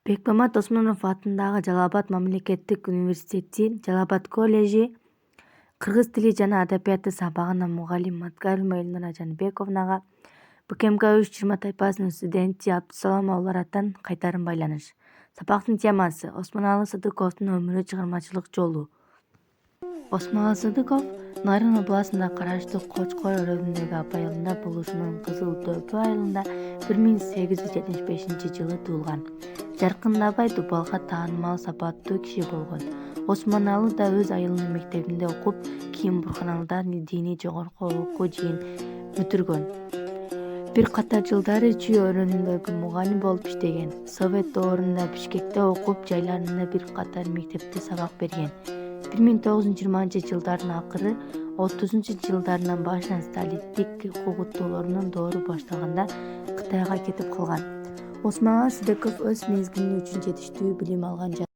Бекмамат Осмонов атындагы Жалал Абад мамлекеттик университети, Жалал Абад коллежи кыргыз тили жана адабияты сабагына мугалим Маткарова Элнура Жанбековнага БКМК-320 тайпасынын студенти Абдусалам Албараттан кайтарым байланыш. Сабактын темасы Осмоналы Сыдыковдун өмүрү чыгармачылык жолу. Осмоналы Сыдыков Нарын областына караштуу Кочкор өрөөнүндөгү Абай айылында болушунун Кызыл Дөпө айылында 1875 жылы туулган. Жаркын Абай Дубалга таанымал сапаттуу киши болгон. Осмоналы да өз айылынын мектебинде окуп, кийин Бурханалыда диний жогорку окуу жийин бүтүргөн. Бир катар жылдары Чүй өрөөнүндөгү мугалим болуп иштеген. Совет доорунда Бишкекте окуп, жайларында бир катар мектепте сабак берген. 1920 жылдардын акыры 30-жылдарынан башынан сталиндик куугуттуулордун доору башталганда Кытайга кетип калган. Осмоналы Сыдыков өз мезгилинде үчүн жетиштүү билим алган.